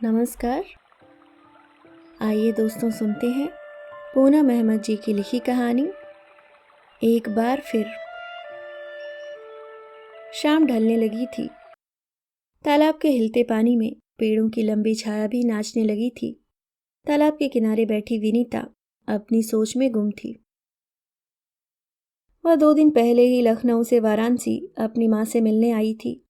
नमस्कार। आइए दोस्तों सुनते हैं पूनम अहमद जी की लिखी कहानी एक बार फिर। शाम ढलने लगी थी। तालाब के हिलते पानी में पेड़ों की लंबी छाया भी नाचने लगी थी। तालाब के किनारे बैठी विनीता अपनी सोच में गुम थी। वह 2 दिन पहले ही लखनऊ से वाराणसी अपनी माँ से मिलने आई थी,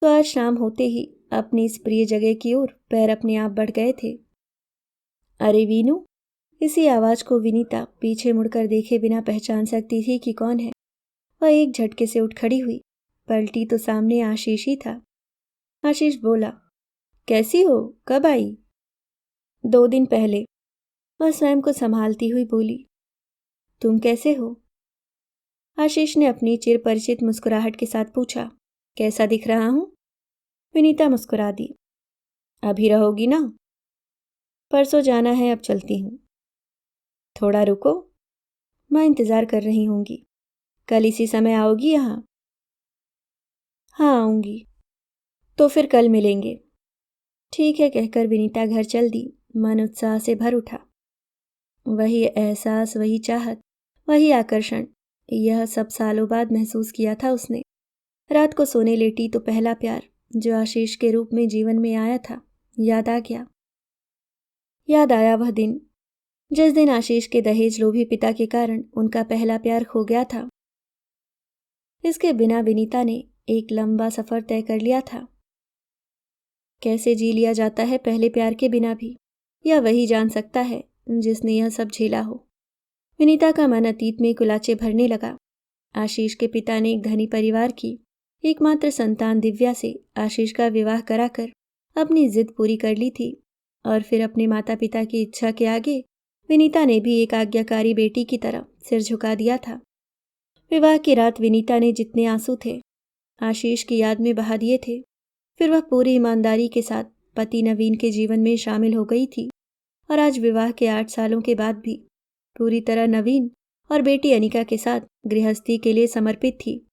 तो आज शाम होते ही अपनी इस प्रिय जगह की ओर पैर अपने आप बढ़ गए थे। अरे वीनू! इसी आवाज को विनीता पीछे मुड़कर देखे बिना पहचान सकती थी कि कौन है। वह एक झटके से उठ खड़ी हुई, पलटी तो सामने आशीष ही था। आशीष बोला, कैसी हो, कब आई? 2 दिन पहले, वह स्वयं को संभालती हुई बोली। तुम कैसे हो? आशीष ने अपनी चिर परिचित मुस्कुराहट के साथ पूछा। कैसा दिख रहा हूं? विनीता मुस्कुरा दी। अभी रहोगी ना? परसों जाना है, अब चलती हूं। थोड़ा रुको, मैं इंतजार कर रही होंगी। कल इसी समय आओगी यहाँ? हाँ आऊंगी। तो फिर कल मिलेंगे। ठीक है कहकर विनीता घर चल दी। मन उत्साह से भर उठा। वही एहसास, वही चाहत, वही आकर्षण, यह सब सालों बाद महसूस किया था उसने। रात को सोने लेटी तो पहला प्यार जो आशीष के रूप में जीवन में आया था याद आ गया। याद आया वह दिन जिस दिन आशीष के दहेज लोभी पिता के कारण उनका पहला प्यार खो गया था। इसके बिना विनीता ने एक लंबा सफर तय कर लिया था। कैसे जी लिया जाता है पहले प्यार के बिना भी, यह वही जान सकता है जिसने यह सब झेला हो। विनीता का मन अतीत में कुलाचे भरने लगा। आशीष के पिता ने एक धनी परिवार की एकमात्र संतान दिव्या से आशीष का विवाह कराकर अपनी जिद पूरी कर ली थी, और फिर अपने माता पिता की इच्छा के आगे विनीता ने भी एक आज्ञाकारी बेटी की तरह सिर झुका दिया था। विवाह की रात विनीता ने जितने आंसू थे आशीष की याद में बहा दिए थे, फिर वह पूरी ईमानदारी के साथ पति नवीन के जीवन में शामिल हो गई थी, और आज विवाह के 8 सालों के बाद भी पूरी तरह नवीन और बेटी अनिका के साथ गृहस्थी के लिए समर्पित थी।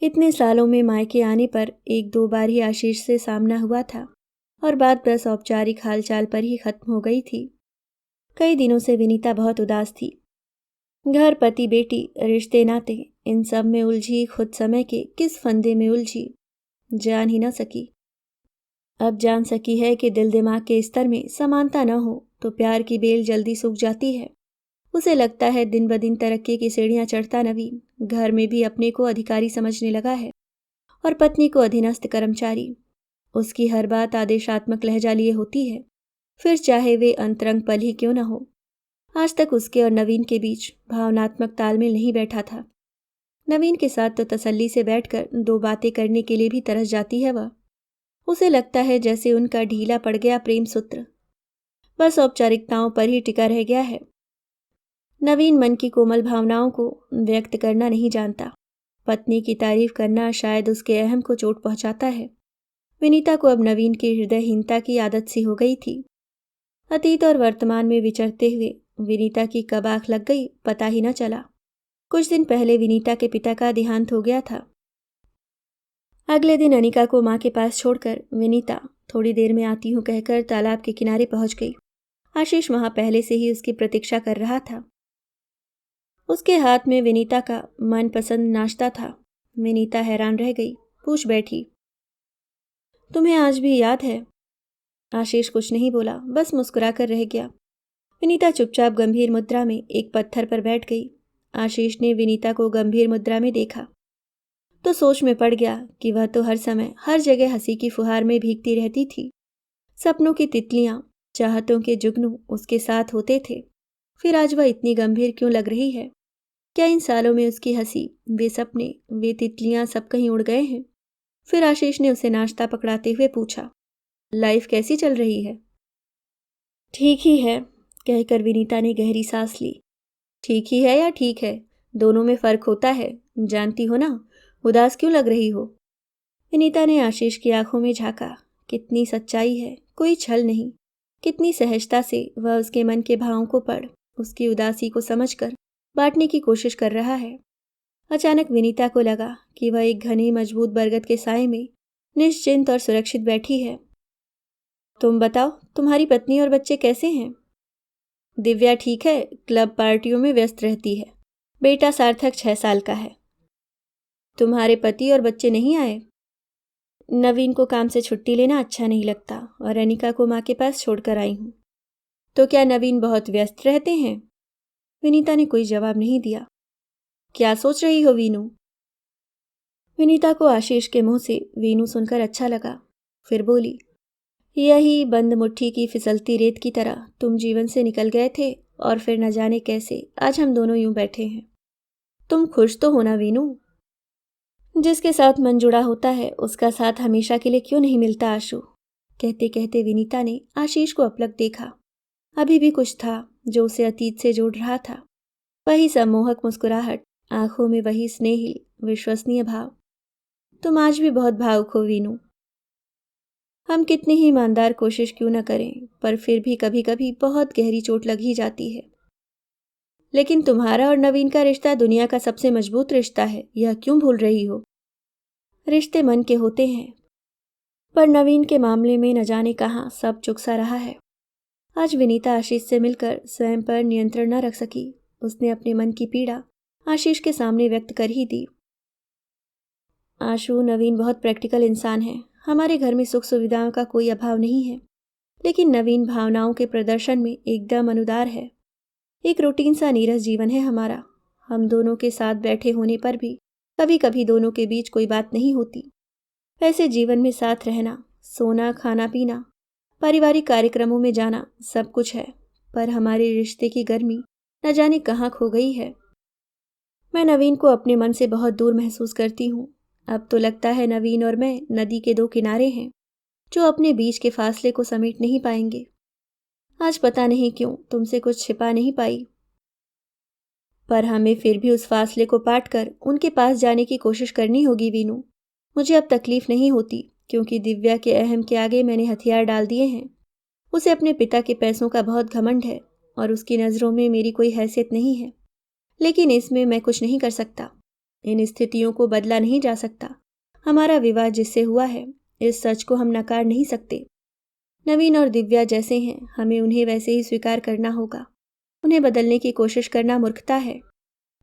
इतने सालों में मायके आने पर 1-2 बार ही आशीष से सामना हुआ था, और बात बस औपचारिक हालचाल पर ही खत्म हो गई थी। कई दिनों से विनीता बहुत उदास थी। घर, पति, बेटी, रिश्ते नाते, इन सब में उलझी खुद समय के किस फंदे में उलझी जान ही न सकी। अब जान सकी है कि दिल दिमाग के स्तर में समानता न हो तो प्यार की बेल जल्दी सूख जाती है। उसे लगता है दिन ब दिन तरक्की की सीढ़ियां चढ़ता नवीन घर में भी अपने को अधिकारी समझने लगा है, और पत्नी को अधीनस्थ कर्मचारी। उसकी हर बात आदेशात्मक लहजा लिए होती है, फिर चाहे वे अंतरंग पल ही क्यों न हो। आज तक उसके और नवीन के बीच भावनात्मक तालमेल नहीं बैठा था। नवीन के साथ तो तसल्ली से बैठकर 2 बातें करने के लिए भी तरस जाती है वह। उसे लगता है जैसे उनका ढीला पड़ गया प्रेम सूत्र बस औपचारिकताओं पर ही टिका रह गया है। नवीन मन की कोमल भावनाओं को व्यक्त करना नहीं जानता। पत्नी की तारीफ करना शायद उसके अहम को चोट पहुंचाता है। विनीता को अब नवीन की हृदयहीनता की आदत सी हो गई थी। अतीत और वर्तमान में विचरते हुए विनीता की कब आंख लग गई पता ही न चला। कुछ दिन पहले विनीता के पिता का देहांत हो गया था। अगले दिन अनिका को माँ के पास छोड़कर विनीता थोड़ी देर में आती हूँ कहकर तालाब के किनारे पहुंच गई। आशीष वहां पहले से ही उसकी प्रतीक्षा कर रहा था। उसके हाथ में विनीता का मनपसंद नाश्ता था। विनीता हैरान रह गई, पूछ बैठी, तुम्हें आज भी याद है? आशीष कुछ नहीं बोला, बस मुस्कुरा कर रह गया। विनीता चुपचाप गंभीर मुद्रा में एक पत्थर पर बैठ गई। आशीष ने विनीता को गंभीर मुद्रा में देखा तो सोच में पड़ गया कि वह तो हर समय हर जगह हंसी की फुहार में भीगती रहती थी। सपनों की तितलियां, चाहतों के जुगनू उसके साथ होते थे, फिर आज वह इतनी गंभीर क्यों लग रही है? क्या इन सालों में उसकी हंसी, वे सपने, वे तितलियां सब कहीं उड़ गए हैं? फिर आशीष ने उसे नाश्ता पकड़ाते हुए पूछा, लाइफ कैसी चल रही है? ठीक ही है, कहकर विनीता ने गहरी सांस ली। ठीक ही है या ठीक है, दोनों में फर्क होता है, जानती हो ना। उदास क्यों लग रही हो? विनीता ने आशीष की आंखों में झांका। कितनी सच्चाई है, कोई छल नहीं। कितनी सहजता से वह उसके मन के भावों को पढ़, उसकी उदासी को समझकर बांटने की कोशिश कर रहा है। अचानक विनीता को लगा कि वह एक घने मजबूत बरगद के साए में निश्चिंत और सुरक्षित बैठी है। तुम बताओ, तुम्हारी पत्नी और बच्चे कैसे हैं? दिव्या ठीक है, क्लब पार्टियों में व्यस्त रहती है। बेटा सार्थक 6 साल का है। तुम्हारे पति और बच्चे नहीं आए? नवीन को काम से छुट्टी लेना अच्छा नहीं लगता और अनिका को माँ के पास छोड़कर आई हूँ। तो क्या नवीन बहुत व्यस्त रहते हैं? विनीता ने कोई जवाब नहीं दिया। क्या सोच रही हो वीनू? विनीता को आशीष के मुंह से वीनू सुनकर अच्छा लगा। फिर बोली, यही बंद मुट्ठी की फिसलती रेत की तरह तुम जीवन से निकल गए थे और फिर न जाने कैसे आज हम दोनों यूं बैठे हैं। तुम खुश तो हो ना वीनू? जिसके साथ मन जुड़ा होता है उसका साथ हमेशा के लिए क्यों नहीं मिलता आशु? कहते कहते विनीता ने आशीष को अपलक देखा। अभी भी कुछ था जो उसे अतीत से जोड़ रहा था। वही सम्मोहक मुस्कुराहट, आंखों में वही स्नेहिल विश्वसनीय भाव। तुम आज भी बहुत भावुक हो वीनू। हम कितनी ही ईमानदार कोशिश क्यों न करें, पर फिर भी कभी कभी बहुत गहरी चोट लग ही जाती है। लेकिन तुम्हारा और नवीन का रिश्ता दुनिया का सबसे मजबूत रिश्ता है, यह क्यों भूल रही हो? रिश्ते मन के होते हैं, पर नवीन के मामले में न जाने कहाँ सब चुक सा रहा है। आज विनीता आशीष से मिलकर स्वयं पर नियंत्रण न रख सकी। उसने अपने मन की पीड़ा आशीष के सामने व्यक्त कर ही दी। आशु, नवीन बहुत प्रैक्टिकल इंसान है। हमारे घर में सुख सुविधाओं का कोई अभाव नहीं है, लेकिन नवीन भावनाओं के प्रदर्शन में एकदम अनुदार है। एक रूटीन सा नीरस जीवन है हमारा। हम दोनों के साथ बैठे होने पर भी कभी कभी दोनों के बीच कोई बात नहीं होती। वैसे जीवन में साथ रहना, सोना, खाना पीना, पारिवारिक कार्यक्रमों में जाना सब कुछ है, पर हमारे रिश्ते की गर्मी न जाने कहाँ खो गई है। मैं नवीन को अपने मन से बहुत दूर महसूस करती हूँ। अब तो लगता है नवीन और मैं नदी के दो किनारे हैं जो अपने बीच के फासले को समेट नहीं पाएंगे। आज पता नहीं क्यों तुमसे कुछ छिपा नहीं पाई, पर हमें फिर भी उस फासले को पाट कर उनके पास जाने की कोशिश करनी होगी वीनू। मुझे अब तकलीफ नहीं होती क्योंकि दिव्या के अहम के आगे मैंने हथियार डाल दिए हैं। उसे अपने पिता के पैसों का बहुत घमंड है और उसकी नज़रों में मेरी कोई हैसियत नहीं है। लेकिन इसमें मैं कुछ नहीं कर सकता। इन स्थितियों को बदला नहीं जा सकता। हमारा विवाह जिससे हुआ है, इस सच को हम नकार नहीं सकते। नवीन और दिव्या जैसे हैं, हमें उन्हें वैसे ही स्वीकार करना होगा। उन्हें बदलने की कोशिश करना मूर्खता है।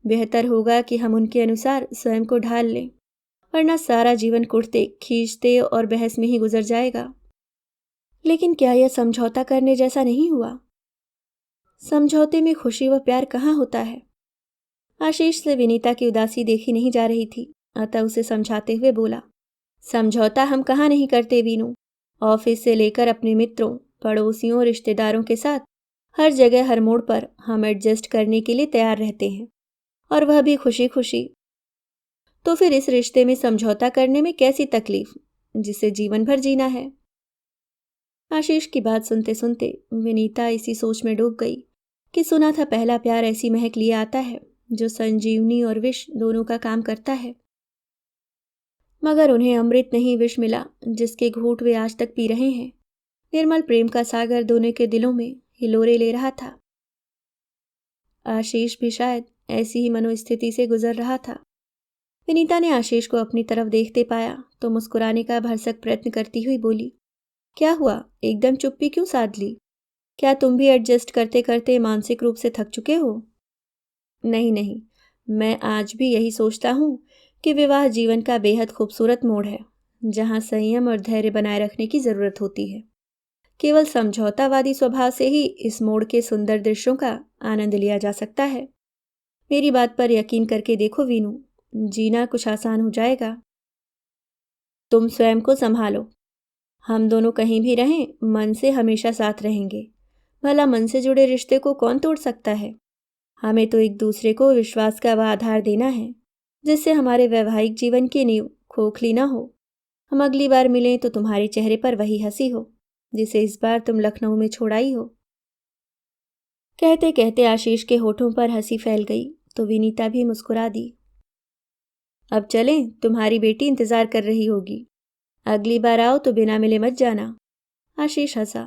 बेहतर होगा कि हम उनके अनुसार स्वयं को ढाल लें, वरना सारा जीवन कुटते, खींचते और बहस में ही गुजर जाएगा। लेकिन क्या यह समझौता करने जैसा नहीं हुआ? समझौते में खुशी व प्यार कहाँ होता है? आशीष से विनीता की उदासी देखी नहीं जा रही थी, अतः उसे समझाते हुए बोला, समझौता हम कहाँ नहीं करते वीनू। ऑफिस से लेकर अपने मित्रों, पड़ोसियों, रिश्तेदारों के साथ हर जगह हर मोड़ पर हम एडजस्ट करने के लिए तैयार रहते हैं, और वह भी खुशी खुशी। तो फिर इस रिश्ते में समझौता करने में कैसी तकलीफ, जिसे जीवन भर जीना है? आशीष की बात सुनते सुनते विनीता इसी सोच में डूब गई कि सुना था पहला प्यार ऐसी महक लिए आता है जो संजीवनी और विष दोनों का काम करता है। मगर उन्हें अमृत नहीं विष मिला, जिसके घूंट वे आज तक पी रहे हैं। निर्मल प्रेम का सागर दोनों के दिलों में हिलोरे ले रहा था। आशीष भी शायद ऐसी ही मनोस्थिति से गुजर रहा था। विनीता ने आशीष को अपनी तरफ देखते पाया तो मुस्कुराने का भरसक प्रयत्न करती हुई बोली, क्या हुआ, एकदम चुप्पी क्यों साध ली? क्या तुम भी एडजस्ट करते करते मानसिक रूप से थक चुके हो? नहीं नहीं, मैं आज भी यही सोचता हूँ कि विवाह जीवन का बेहद खूबसूरत मोड़ है, जहाँ संयम और धैर्य बनाए रखने की जरूरत होती है। केवल समझौतावादी स्वभाव से ही इस मोड़ के सुंदर दृश्यों का आनंद लिया जा सकता है। मेरी बात पर यकीन करके देखो वीनू, जीना कुछ आसान हो जाएगा। तुम स्वयं को संभालो। हम दोनों कहीं भी रहें, मन से हमेशा साथ रहेंगे। भला मन से जुड़े रिश्ते को कौन तोड़ सकता है? हमें तो एक दूसरे को विश्वास का वह आधार देना है जिससे हमारे वैवाहिक जीवन की नींव खोखली ना हो। हम अगली बार मिलें तो तुम्हारे चेहरे पर वही हंसी हो जिसे इस बार तुम लखनऊ में छोड़ आई हो। कहते कहते आशीष के होठों पर हंसी फैल गई तो विनीता भी मुस्कुरा दी। अब चलें, तुम्हारी बेटी इंतजार कर रही होगी। अगली बार आओ तो बिना मिले मत जाना। आशीष हंसा।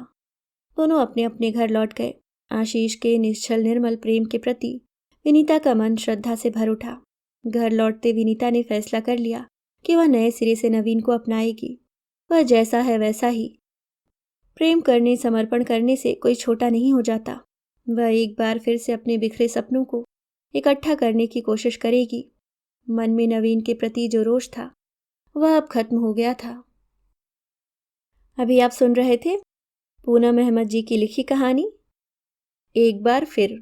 दोनों अपने अपने घर लौट गए। आशीष के निश्चल निर्मल प्रेम के प्रति विनीता का मन श्रद्धा से भर उठा। घर लौटते विनीता ने फैसला कर लिया कि वह नए सिरे से नवीन को अपनाएगी। वह जैसा है वैसा ही। प्रेम करने, समर्पण करने से कोई छोटा नहीं हो जाता। वह एक बार फिर से अपने बिखरे सपनों को इकट्ठा करने की कोशिश करेगी। मन में नवीन के प्रति जो रोष था वह अब खत्म हो गया था। अभी आप सुन रहे थे पूनम अहमद जी की लिखी कहानी एक बार फिर।